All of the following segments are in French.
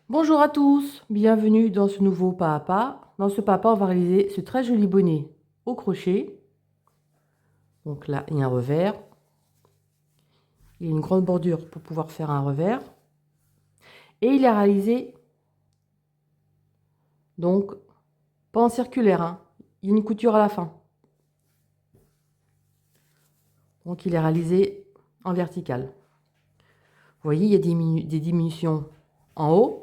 Bonjour à tous, bienvenue dans ce nouveau pas à pas. Dans ce pas à pas, on va réaliser ce très joli bonnet au crochet. Donc là, il y a un revers. Il y a une grande bordure pour pouvoir faire un revers. Et il est réalisé, donc, pas en circulaire, hein. Il y a une couture à la fin. Donc il est réalisé en vertical. Vous voyez, il y a des diminutions en haut.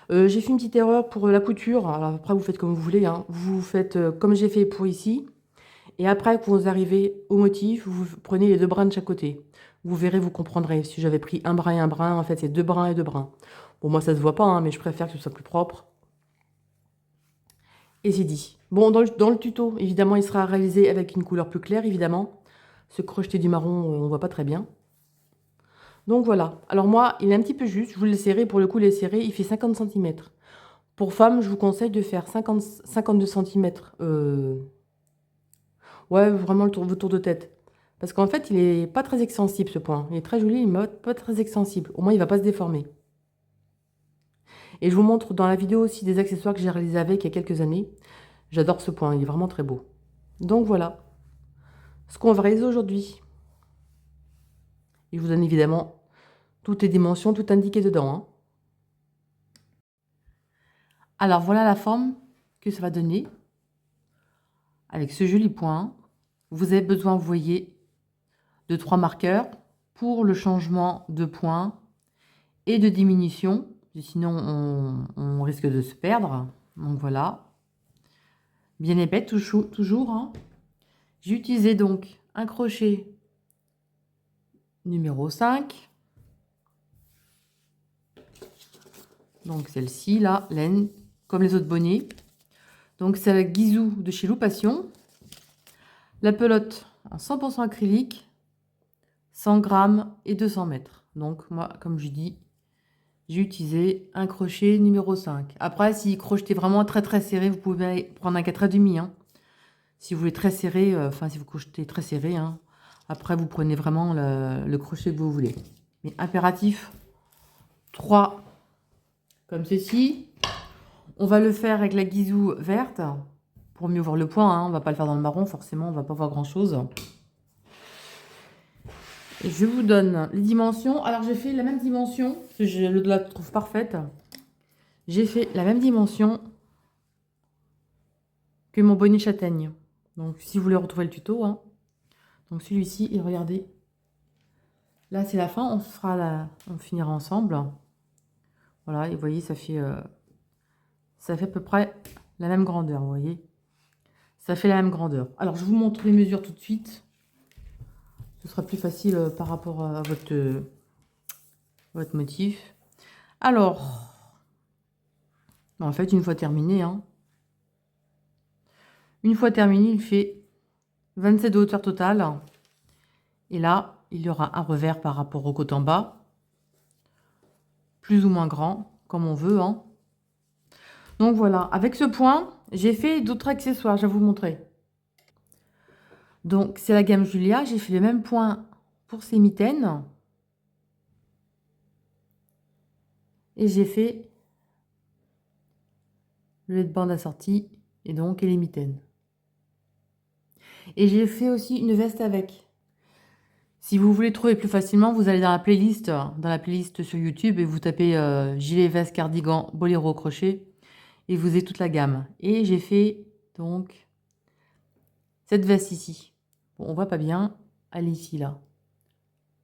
J'ai fait une petite erreur pour la couture. Alors après, vous faites comme vous voulez, hein. Vous faites comme j'ai fait pour ici. Et après, quand vous arrivez au motif, vous prenez les deux brins de chaque côté. Vous verrez, vous comprendrez. Si j'avais pris un brin et un brin, en fait, c'est deux brins et deux brins. Bon, moi, ça se voit pas, hein, mais je préfère que ce soit plus propre. Et c'est dit. Bon, dans le tuto, évidemment, il sera réalisé avec une couleur plus claire, évidemment. Ce crocheté du marron, on voit pas très bien. Donc voilà. Alors moi, il est un petit peu juste. Je vous l'ai serré. Pour le coup, les serré, il fait 50 cm. Pour femme, je vous conseille de faire 52 cm. Ouais, vraiment le tour de tête. Parce qu'en fait, il est pas très extensible ce point. Il est très joli, mais pas très extensible. Au moins, il va pas se déformer. Et je vous montre dans la vidéo aussi des accessoires que j'ai réalisés avec il y a quelques années. J'adore ce point, il est vraiment très beau. Donc voilà ce qu'on va réaliser aujourd'hui. Et je vous donne évidemment toutes les dimensions, tout indiqué dedans, hein. Alors voilà la forme que ça va donner avec ce joli point. Vous avez besoin, vous voyez, de 3 marqueurs pour le changement de point et de diminution. Sinon, on risque de se perdre. Donc voilà. Bien épais, toujours, hein. J'ai utilisé donc un crochet numéro 5. Donc celle-ci, là, laine, comme les autres bonnets. Donc c'est la Guizou de chez Loupation. La pelote en 100% acrylique, 100 grammes et 200 mètres. Donc moi, comme je dis, j'ai utilisé un crochet numéro 5. Après, si crochetez vraiment très très serré, vous pouvez prendre un 4,5, hein. Si vous voulez très serré, si vous crochetez très serré, hein, après vous prenez vraiment le crochet que vous voulez. Mais impératif, 3 comme ceci. On va le faire avec la guizou verte pour mieux voir le point, hein. On va pas le faire dans le marron, forcément, on va pas voir grand chose. Et je vous donne les dimensions. Alors j'ai fait la même dimension, parce que je la trouve parfaite. J'ai fait la même dimension que mon bonnet châtaigne. Donc si vous voulez retrouver le tuto, hein. Donc celui-ci, et regardez. Là c'est la fin, on finira ensemble. Voilà, et vous voyez, ça fait à peu près la même grandeur, vous voyez. Ça fait la même grandeur. Alors je vous montre les mesures tout de suite. Ce sera plus facile par rapport à votre motif. Alors, en fait, une fois terminé, hein, une fois terminé, il fait 27 de hauteur totale. Et là, il y aura un revers par rapport au côté en bas, plus ou moins grand, comme on veut, hein. Donc voilà, avec ce point, j'ai fait d'autres accessoires, je vais vous montrer. Donc c'est la gamme Julia, j'ai fait le même point pour ces mitaines. Et j'ai fait le bande assorti et donc et les mitaines. Et j'ai fait aussi une veste avec. Si vous voulez trouver plus facilement, vous allez dans la playlist sur YouTube et vous tapez gilet, veste, cardigan, boléro crochet et vous avez toute la gamme. Et j'ai fait donc cette veste ici. Bon, on voit pas bien, elle est ici là.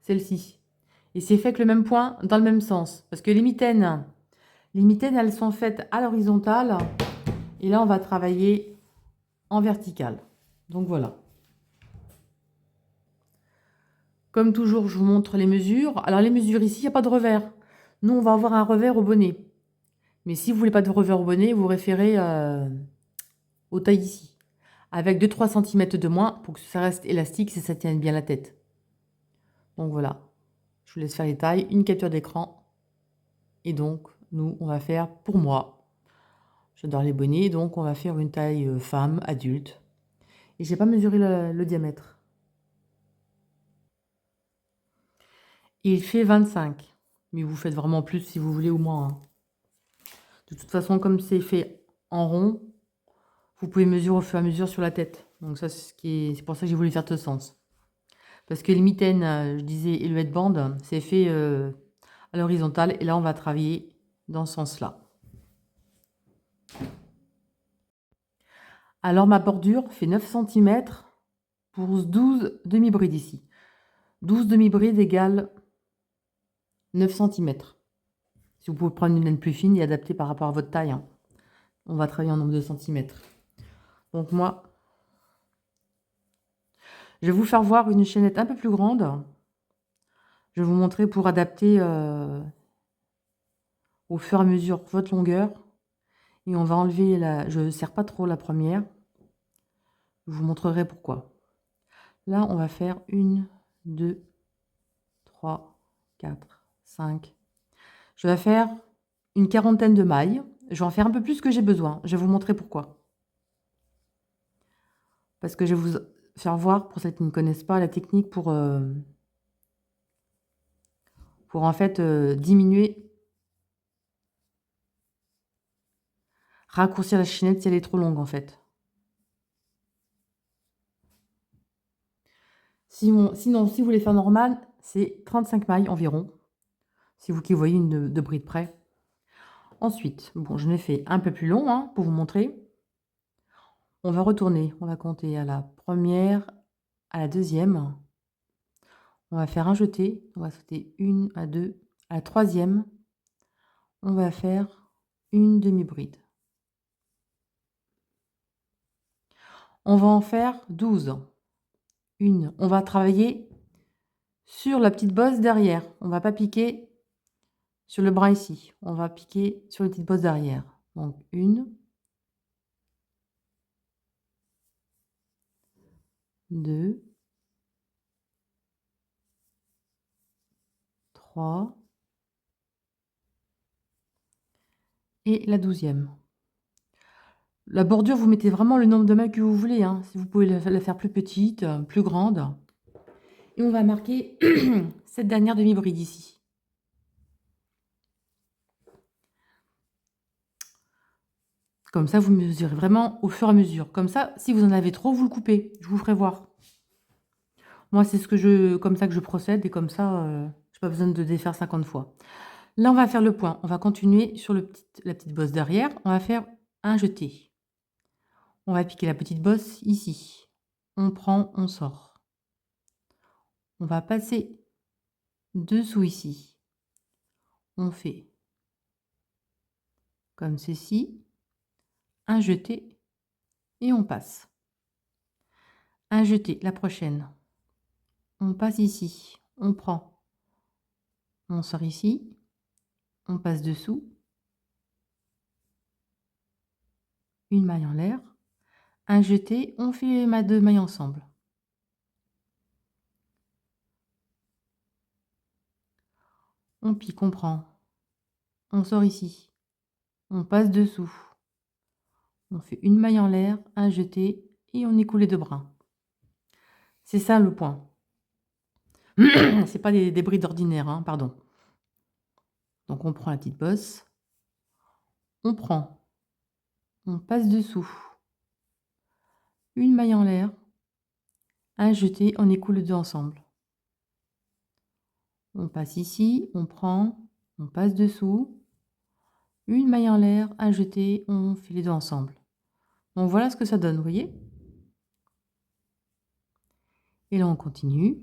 Celle-ci. Et c'est fait avec le même point dans le même sens. Parce que les mitaines, elles sont faites à l'horizontale. Et là, on va travailler en vertical. Donc voilà. Comme toujours, je vous montre les mesures. Alors les mesures ici, il n'y a pas de revers. Nous, on va avoir un revers au bonnet. Mais si vous voulez pas de revers au bonnet, vous référez aux tailles ici. Avec 2-3 cm de moins pour que ça reste élastique et ça tienne bien la tête. Donc voilà. Je vous laisse faire les tailles. Une capture d'écran. Et donc, nous, on va faire, pour moi, j'adore les bonnets, donc on va faire une taille femme, adulte. Et j'ai pas mesuré le diamètre. Il fait 25. Mais vous faites vraiment plus si vous voulez ou moins, hein. De toute façon, comme c'est fait en rond, vous pouvez mesurer au fur et à mesure sur la tête. Donc ça, c'est pour ça que j'ai voulu faire ce sens. Parce que les mitaines, je disais, et le headband, c'est fait à l'horizontale. Et là, on va travailler dans ce sens-là. Alors, ma bordure fait 9 cm pour 12 demi-brides ici. 12 demi-brides égale 9 cm. Si vous pouvez prendre une laine plus fine et adapter par rapport à votre taille, hein. On va travailler en nombre de centimètres. Donc moi, je vais vous faire voir une chaînette un peu plus grande. Je vais vous montrer pour adapter au fur et à mesure votre longueur. Et on va enlever la... Je ne serre pas trop la première. Je vous montrerai pourquoi. Là, on va faire 1, 2, 3, 4, 5. Je vais faire une quarantaine de mailles. Je vais en faire un peu plus que j'ai besoin. Je vais vous montrer pourquoi. Parce que je vais vous faire voir, pour ceux qui ne connaissent pas, la technique pour en fait diminuer, raccourcir la chaînette si elle est trop longue en fait. Sinon, si vous voulez faire normal, c'est 35 mailles environ. Si vous qui voyez une de bride près. Ensuite, bon, je l'ai fait un peu plus long hein, pour vous montrer. On va retourner, on va compter à la première, à la deuxième. On va faire un jeté, on va sauter 1 à 2. À la troisième, on va faire une demi-bride. On va en faire 12. On va travailler sur la petite bosse derrière. On ne va pas piquer sur le bras ici. On va piquer sur la petite bosse derrière. Donc 1, 2, 3 et la 12e. La bordure, vous mettez vraiment le nombre de mailles que vous voulez. Hein. Si vous pouvez la faire plus petite, plus grande. Et on va marquer cette dernière demi-bride ici. Comme ça, vous mesurez vraiment au fur et à mesure. Comme ça, si vous en avez trop, vous le coupez. Je vous ferai voir. Moi, c'est comme ça que je procède. Et comme ça, je n'ai pas besoin de défaire 50 fois. Là, on va faire le point. On va continuer sur la petite bosse derrière. On va faire un jeté. On va piquer la petite bosse ici. On prend, on sort. On va passer dessous ici. On fait comme ceci. Un jeté et on passe. Un jeté, la prochaine. On passe ici. On prend. On sort ici. On passe dessous. Une maille en l'air. Un jeté, on fait les 2 mailles ensemble. On pique, on prend. On sort ici. On passe dessous. On fait une maille en l'air, un jeté et on écoule les 2 brins. C'est ça le point. C'est pas des brides ordinaires, hein, pardon. Donc on prend la petite bosse. On prend. On passe dessous. Une maille en l'air. Un jeté, on écoule les 2 ensemble. On passe ici, on prend, on passe dessous. Une maille en l'air, un jeté, on fait les 2 ensemble. Donc voilà ce que ça donne, vous voyez? Et là on continue.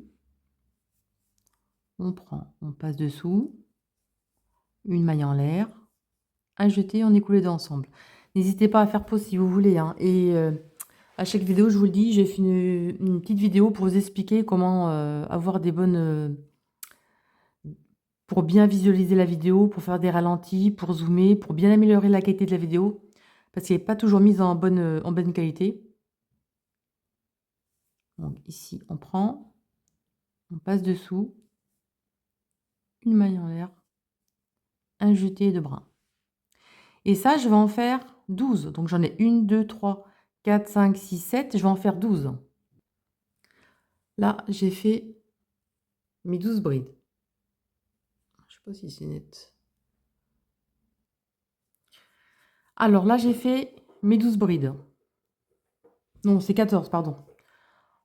On prend, on passe dessous. Une maille en l'air, un jeté, on écoule les 2 ensemble. N'hésitez pas à faire pause si vous voulez. Hein. Et à chaque vidéo, je vous le dis, j'ai fait une petite vidéo pour vous expliquer comment avoir des bonnes... pour bien visualiser la vidéo, pour faire des ralentis, pour zoomer, pour bien améliorer la qualité de la vidéo. Parce qu'elle n'est pas toujours mise en bonne qualité. Donc ici, on prend, on passe dessous, une maille en l'air, un jeté de brin. Et ça, je vais en faire 12. Donc j'en ai 1, 2, 3, 4, 5, 6, 7. Je vais en faire 12. Là, j'ai fait mes 12 brides. Je ne sais pas si c'est net. Alors là, j'ai fait mes 12 brides. Non, c'est 14, pardon.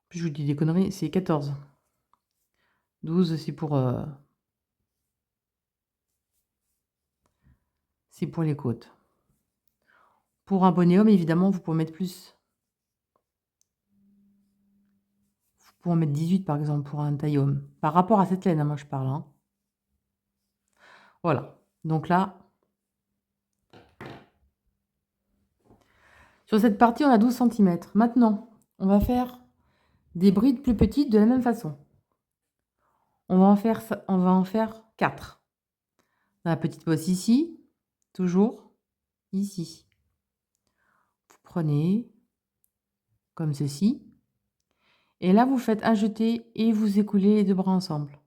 Je vous dis des conneries, c'est 14. 12, c'est pour les côtes. Pour un bonnet homme, évidemment, vous pouvez mettre plus. Vous pouvez en mettre 18, par exemple, pour un taille homme. Par rapport à cette laine, hein, moi, je parle. Hein. Voilà. Donc là, sur cette partie, on a 12 cm. Maintenant, on va faire des brides plus petites de la même façon. On va en faire 4. La petite bosse ici, toujours ici. Vous prenez comme ceci. Et là, vous faites un jeté et vous écoulez les deux bras ensemble.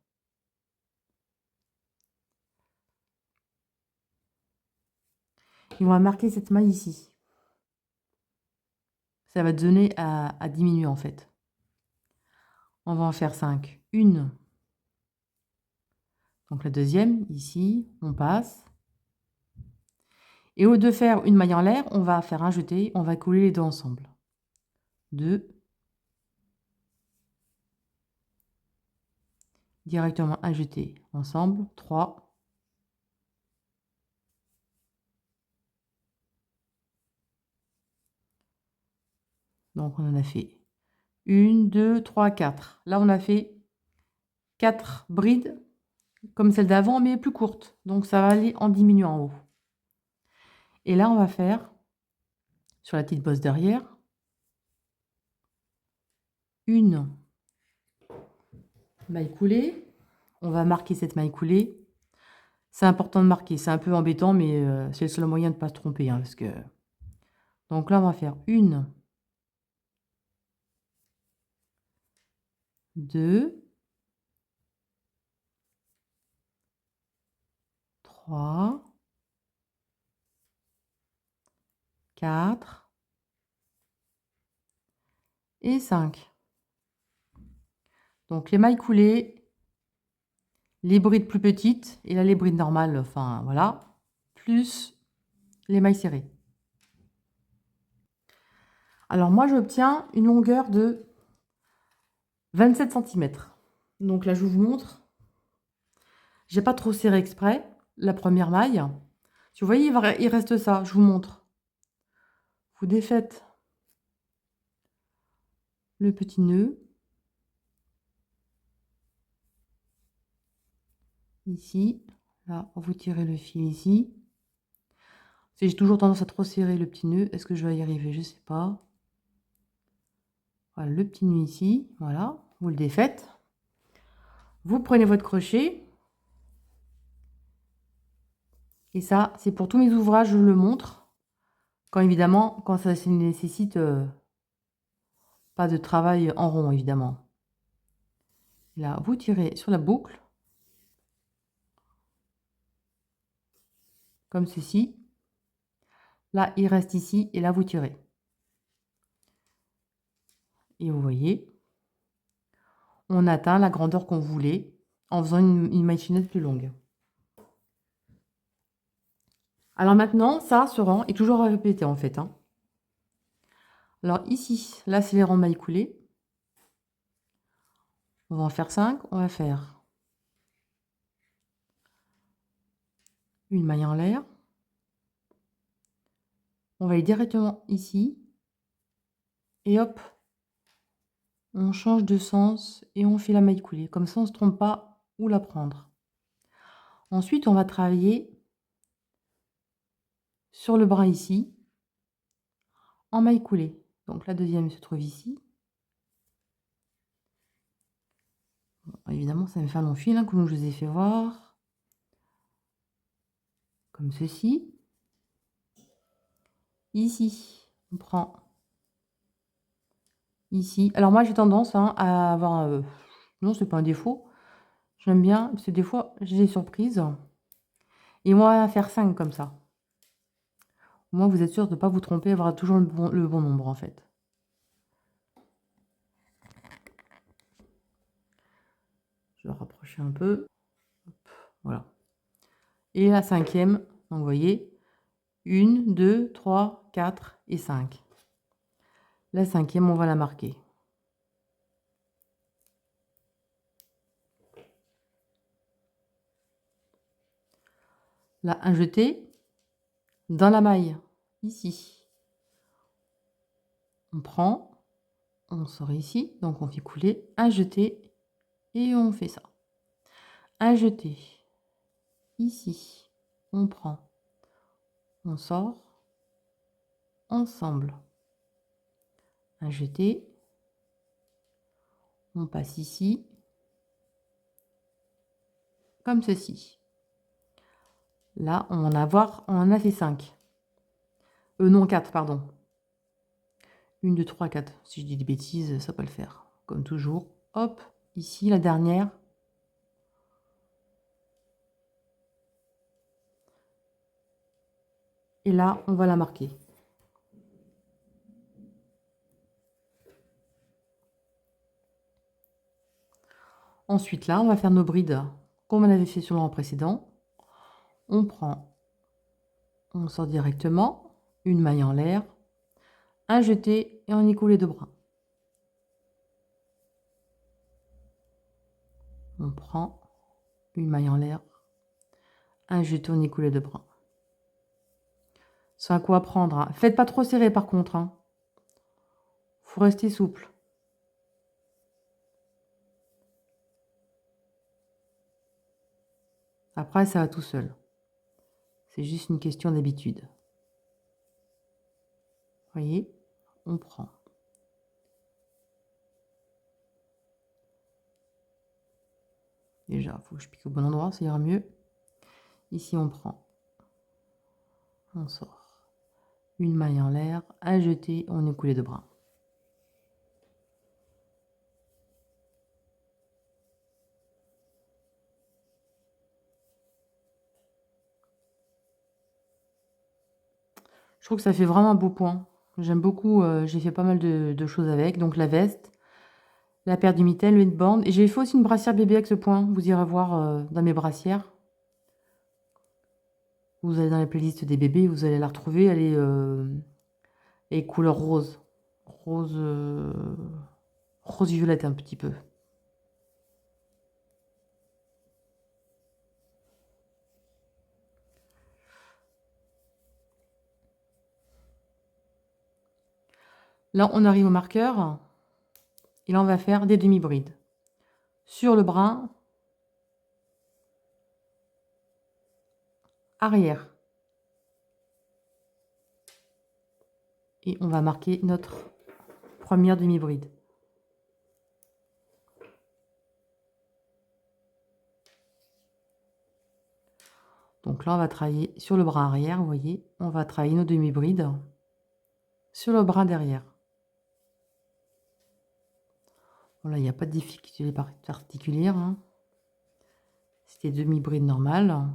Et on va marquer cette maille ici. Ça va donner à diminuer en fait. On va en faire 5. Une. Donc la deuxième, ici, on passe. Et au lieu de faire une maille en l'air, on va faire un jeté, on va couler les deux ensemble. 2. Directement un jeté ensemble. 3. Donc on en a fait 1, 2, 3, 4. Là, on a fait 4 brides comme celle d'avant, mais plus courtes. Donc ça va aller en diminuant en haut. Et là, on va faire sur la petite bosse derrière une maille coulée. On va marquer cette maille coulée. C'est important de marquer. C'est un peu embêtant, mais c'est le seul moyen de ne pas se tromper. Hein, parce que... Donc là, on va faire 1, 2, 3, 4 et 5. Donc les mailles coulées, les brides plus petites, et là les brides normales, enfin voilà, plus les mailles serrées. Alors moi j'obtiens une longueur de 27 cm. Donc là je vous montre. J'ai pas trop serré exprès la première maille. Si vous voyez, il reste ça, je vous montre. Vous défaites le petit nœud. Ici, là, vous tirez le fil ici. J'ai toujours tendance à trop serrer le petit nœud. Est-ce que je vais y arriver? Je ne sais pas. Voilà, le petit nœud ici. Voilà, vous le défaites. Vous prenez votre crochet. Et ça, c'est pour tous mes ouvrages, je le montre. Évidemment, quand ça nécessite pas de travail en rond, évidemment. Là, vous tirez sur la boucle. Comme ceci. Là, il reste ici. Et là, vous tirez. Et vous voyez, on atteint la grandeur qu'on voulait en faisant une maille chaînette plus longue. Alors maintenant, ce rang est toujours à répéter en fait. Hein. Alors ici, là c'est les rangs de mailles coulées. On va en faire 5. On va faire une maille en l'air. On va aller directement ici. Et hop, on change de sens et on fait la maille coulée. Comme ça, on ne se trompe pas où la prendre. Ensuite, on va travailler sur le bras ici, en maille coulée. Donc la deuxième se trouve ici. Bon, évidemment, ça me fait un long fil, hein, comme je vous ai fait voir. Comme ceci. Ici, on prend ici. Alors moi, j'ai tendance à avoir... non, c'est pas un défaut. J'aime bien, parce que des fois, j'ai des surprises. Et moi, à faire 5 comme ça. Au moins, vous êtes sûr de ne pas vous tromper, avoir toujours le bon nombre, en fait. Je vais rapprocher un peu. Hop, voilà. Et la cinquième, donc vous voyez, 1, 2, 3, 4 et 5. La cinquième, on va la marquer. Là, un jeté dans la maille, ici. On prend, on sort ici, donc on fait couler, un jeté et on fait ça. Un jeté, ici, on prend, on sort, ensemble. Un jeté, on passe ici, comme ceci. Là, on en a fait 5. Non, 4, pardon. 1, 2, 3, 4. Si je dis des bêtises, ça peut le faire. Comme toujours. Hop, ici, la dernière. Et là, on va la marquer. Ensuite, là, on va faire nos brides comme on avait fait sur le rang précédent. On prend, on sort directement, une maille en l'air, un jeté et on y coule les 2 bras. On prend, une maille en l'air, un jeté, on y coule les 2 bras. C'est un coup à prendre. Hein. Faites pas trop serré par contre. Hein. Faut rester souple. Après, ça va tout seul. C'est juste une question d'habitude. Voyez, on prend. Déjà, il faut que je pique au bon endroit, ça ira mieux. Ici, on prend. On sort. Une maille en l'air, un jeté, on y coule les 2 bras. Je trouve que ça fait vraiment un beau point. J'aime beaucoup, j'ai fait pas mal de choses avec. Donc la veste, la paire du mitaine, le headband. Et j'ai fait aussi une brassière bébé avec ce point. Vous irez voir dans mes brassières. Vous allez dans la playlist des bébés, vous allez la retrouver. Elle est couleur rose. Rose, rose violette un petit peu. Là, on arrive au marqueur. Et là, on va faire des demi-brides. Sur le bras arrière. Et on va marquer notre première demi-bride. Donc là, on va travailler sur le bras arrière, vous voyez. On va travailler nos demi-brides sur le bras derrière. Bon, là, il n'y a pas de difficulté particulière. Hein. C'était demi-bride normale.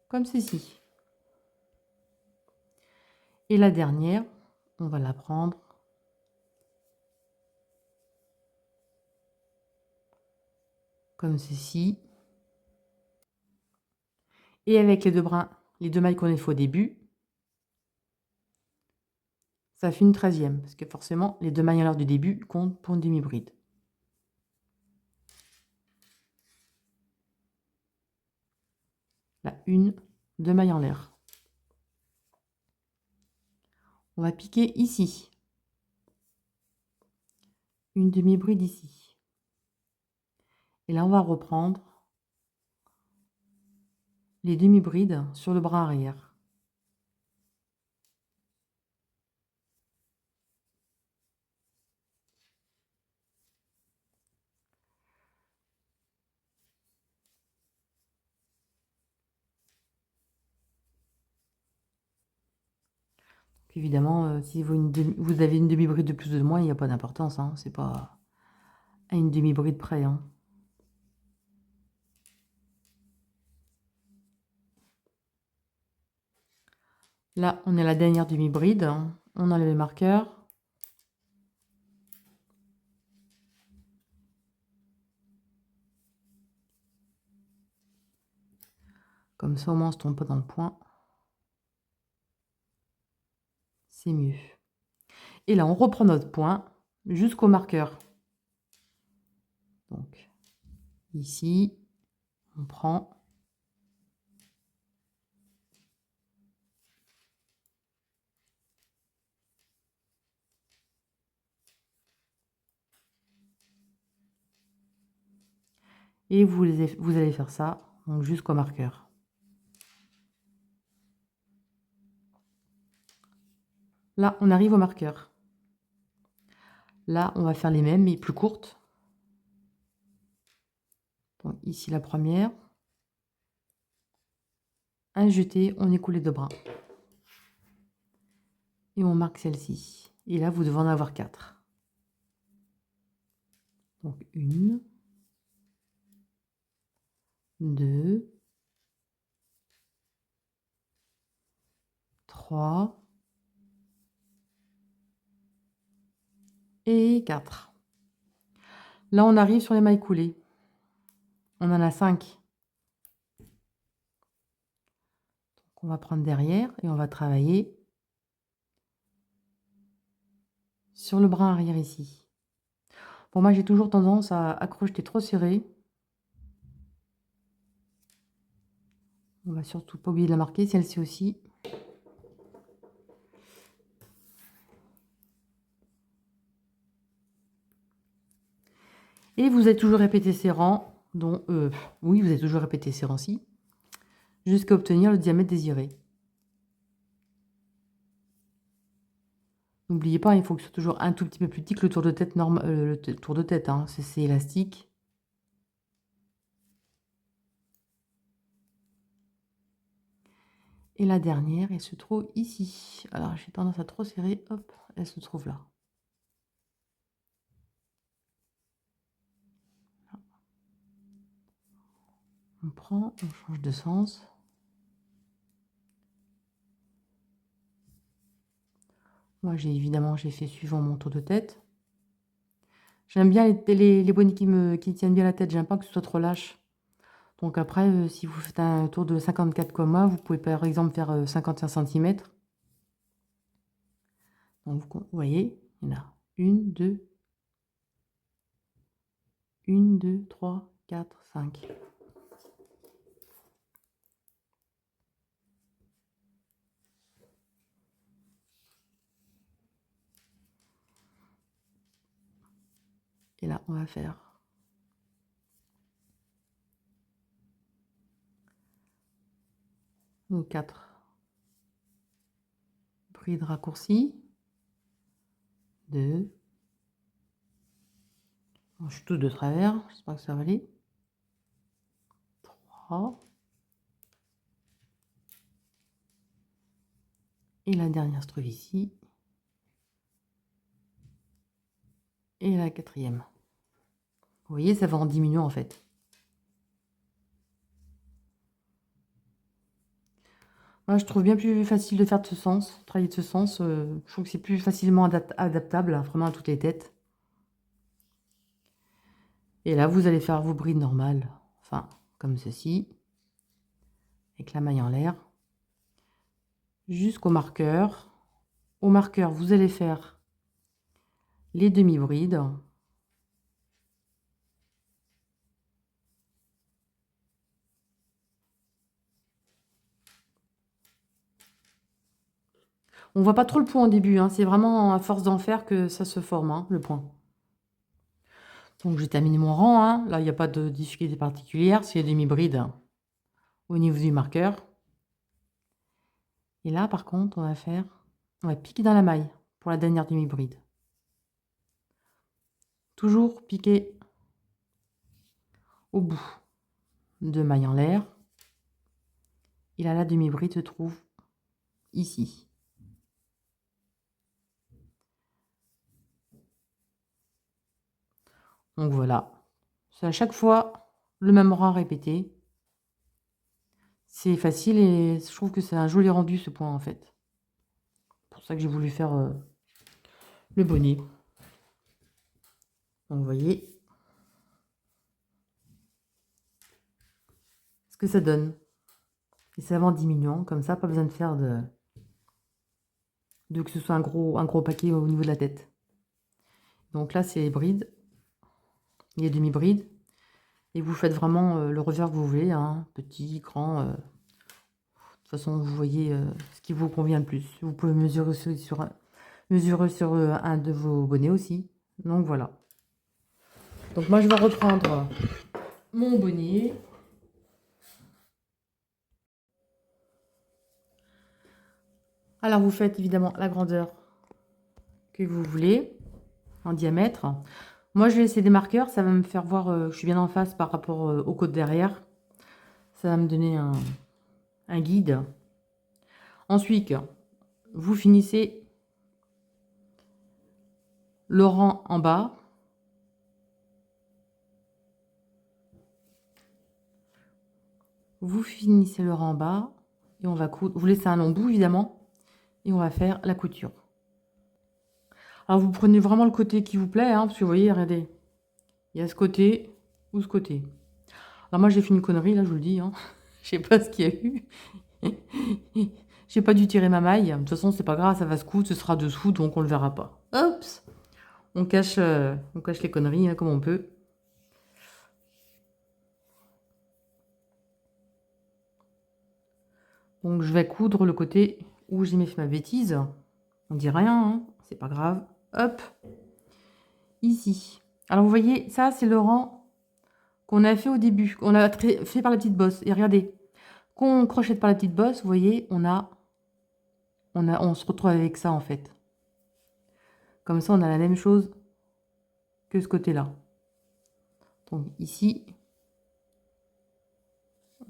Comme ceci. Et la dernière, on va la prendre comme ceci. Et avec les 2 brins, les 2 mailles qu'on a fait au début, ça fait une 13e. Parce que forcément, les 2 mailles en l'air du début comptent pour une demi-bride. Là, 1, 2 mailles en l'air. On va piquer ici. Une demi-bride ici. Et là, on va reprendre les demi-brides sur le bras arrière. Évidemment, si vous avez une demi-bride de plus ou de moins, il n'y a pas d'importance. Hein. C'est pas à une demi-bride près. Hein. Là, on est à la dernière demi-bride. On enlève les marqueurs. Comme ça, au moins, on ne se trompe pas dans le point. C'est mieux. Et là, on reprend notre point jusqu'au marqueur. Donc, ici, on prend. Et vous allez faire ça donc jusqu'au marqueur. Là, on arrive au marqueur. Là, on va faire les mêmes, mais plus courtes. Donc, ici, la première. Un jeté, on écoule les deux bras. Et on marque celle-ci. Et là, vous devez en avoir 4. Donc, 1, 2, 3 et 4. Là, on arrive sur les mailles coulées. On en a 5. Donc, on va prendre derrière et on va travailler sur le bras arrière ici. Pour moi, j'ai toujours tendance à accrocher trop serré. On va surtout pas oublier de la marquer, celle-ci aussi. Et vous avez toujours répété ces rangs, oui, vous avez toujours répété ces rangs-ci, jusqu'à obtenir le diamètre désiré. N'oubliez pas, il faut que ce soit toujours un tout petit peu plus petit que le tour de tête normal, le tour de tête, hein, c'est élastique. Et la dernière, elle se trouve ici. Alors, j'ai tendance à trop serrer, hop, elle se trouve là. On prend, on change de sens. Moi, j'ai fait suivant mon tour de tête. J'aime bien les bonnets qui tiennent bien la tête, j'aime pas que ce soit trop lâche. Donc après, si vous faites un tour de 54 comme moi, vous pouvez par exemple faire 55 cm. Donc vous voyez, il y en a 1, 2, 1, 2, 3, 4, 5. Et là, on va faire nos 4 brides raccourcies. 2. Je suis tout de travers, j'espère que ça va aller. 3. Et la dernière se trouve ici. Et la 4e. Vous voyez, ça va en diminuant en fait. Moi, je trouve bien plus facile de faire de ce sens, travailler de ce sens. Je trouve que c'est plus facilement adaptable, hein, vraiment à toutes les têtes. Et là, vous allez faire vos brides normales, enfin, comme ceci, avec la maille en l'air, jusqu'au marqueur. Au marqueur, vous allez faire les demi-brides. On voit pas trop le point au début, hein, c'est vraiment à force d'en faire que ça se forme, hein, le point. Donc j'ai terminé mon rang, hein. Là il n'y a pas de difficulté particulière, c'est les demi-brides au niveau du marqueur. Et là par contre on va piquer dans la maille pour la dernière demi-bride. Toujours piquer au bout de maille en l'air. Et là la demi-bride se trouve ici. Donc voilà, c'est à chaque fois le même rang répété. C'est facile et je trouve que c'est un joli rendu ce point en fait. C'est pour ça que j'ai voulu faire le bonnet. Donc vous voyez ce que ça donne. Et c'est vraiment diminuant, comme ça, pas besoin de faire de que ce soit un gros paquet au niveau de la tête. Donc là, c'est les brides, les demi-brides. Et vous faites vraiment le revers que vous voulez, hein, petit, grand. De toute façon, vous voyez ce qui vous convient le plus. Vous pouvez mesurer sur un de vos bonnets aussi. Donc voilà. Donc moi, je vais reprendre mon bonnet. Alors, vous faites évidemment la grandeur que vous voulez en diamètre. Moi, je vais laisser des marqueurs. Ça va me faire voir que je suis bien en face par rapport aux côtes derrière. Ça va me donner un guide. Ensuite, vous finissez le rang en bas. Vous finissez le rang en bas et on va coudre. Vous laissez un long bout évidemment et on va faire la couture. Alors vous prenez vraiment le côté qui vous plaît, hein, parce que vous voyez, regardez, il y a ce côté ou ce côté. Alors moi j'ai fait une connerie là, je vous le dis, hein. Je sais pas ce qu'il y a eu. J'ai pas dû tirer ma maille. De toute façon c'est pas grave, ça va se coudre, ce sera dessous donc on le verra pas. Oups, on cache les conneries hein, comme on peut. Donc je vais coudre le côté où j'ai fait ma bêtise. On dit rien, hein, c'est pas grave. Hop, ici. Alors vous voyez, ça c'est le rang qu'on a fait au début, qu'on a fait par la petite bosse. Et regardez, qu'on crochette par la petite bosse, vous voyez, on se retrouve avec ça en fait. Comme ça, on a la même chose que ce côté-là. Donc ici,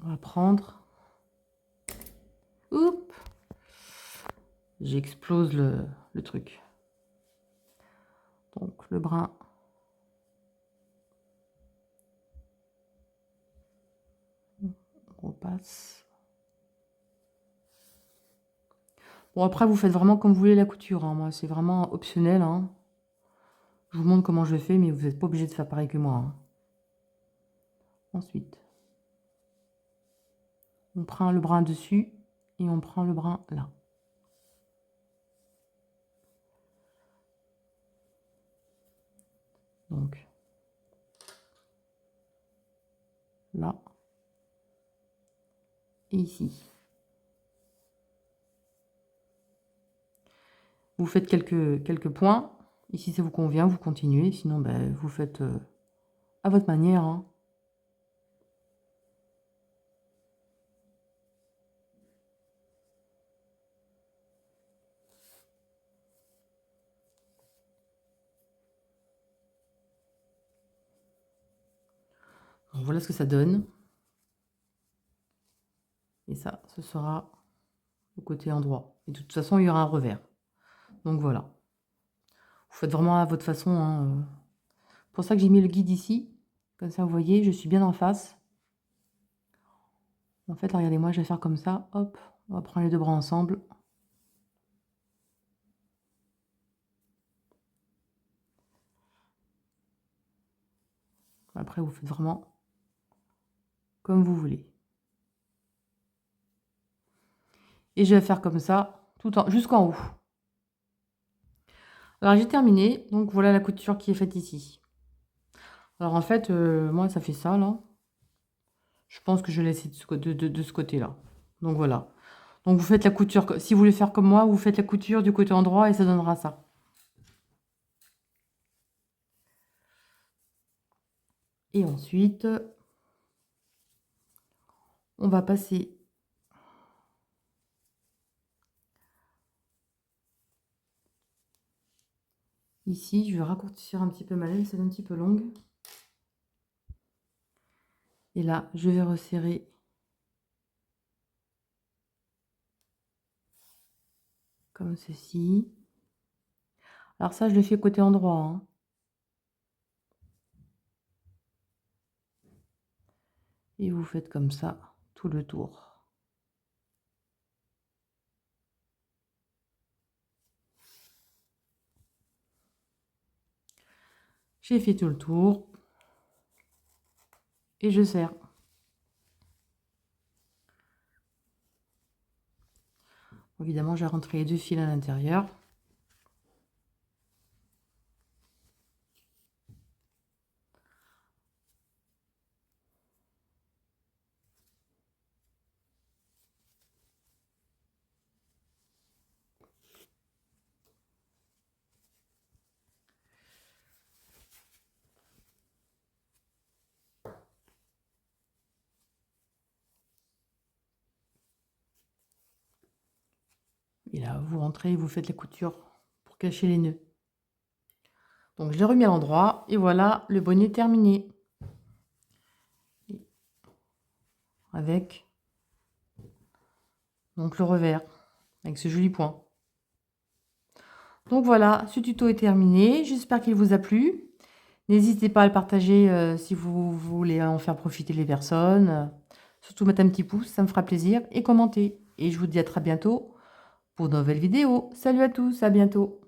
on va prendre. Oups, j'explose le truc. Donc le brin. On repasse. Bon, après, vous faites vraiment comme vous voulez la couture. Hein. Moi, c'est vraiment optionnel. Hein. Je vous montre comment je fais, mais vous n'êtes pas obligé de faire pareil que moi. Hein. Ensuite, on prend le brin dessus et on prend le brin là. Donc, là et ici. Vous faites quelques points. Et si ça vous convient, vous continuez. Sinon, ben, vous faites à votre manière. Hein. Donc, voilà ce que ça donne. Et ça, ce sera le côté endroit. Et de toute façon, il y aura un revers. Donc voilà. Vous faites vraiment à votre façon. Hein. C'est pour ça que j'ai mis le guide ici. Comme ça, vous voyez, je suis bien en face. En fait, regardez-moi, je vais faire comme ça. Hop, on va prendre les deux bras ensemble. Après, vous faites vraiment comme vous voulez. Et je vais faire comme ça, jusqu'en haut. Alors, j'ai terminé. Donc, voilà la couture qui est faite ici. Alors, en fait, moi, ça fait ça, là. Je pense que je vais laisser de ce côté-là. Donc, voilà. Donc, vous faites la couture. Si vous voulez faire comme moi, vous faites la couture du côté endroit et ça donnera ça. Et ensuite, on va passer ici. Je vais raccourcir un petit peu ma laine, c'est un petit peu longue. Et là, je vais resserrer comme ceci. Alors ça, je le fais côté endroit. Hein. Et vous faites comme ça tout le tour. J'ai fait tout le tour. Et je serre. Évidemment, j'ai rentré les 2 fils à l'intérieur. Et là, vous rentrez et vous faites la couture pour cacher les nœuds. Donc, je l'ai remis à l'endroit et voilà le bonnet terminé. Avec donc le revers, avec ce joli point. Donc voilà, ce tuto est terminé. J'espère qu'il vous a plu. N'hésitez pas à le partager si vous voulez en faire profiter les personnes. Surtout mettre un petit pouce, ça me fera plaisir. Et commenter. Et je vous dis à très bientôt pour de nouvelles vidéos. Salut à tous, à bientôt.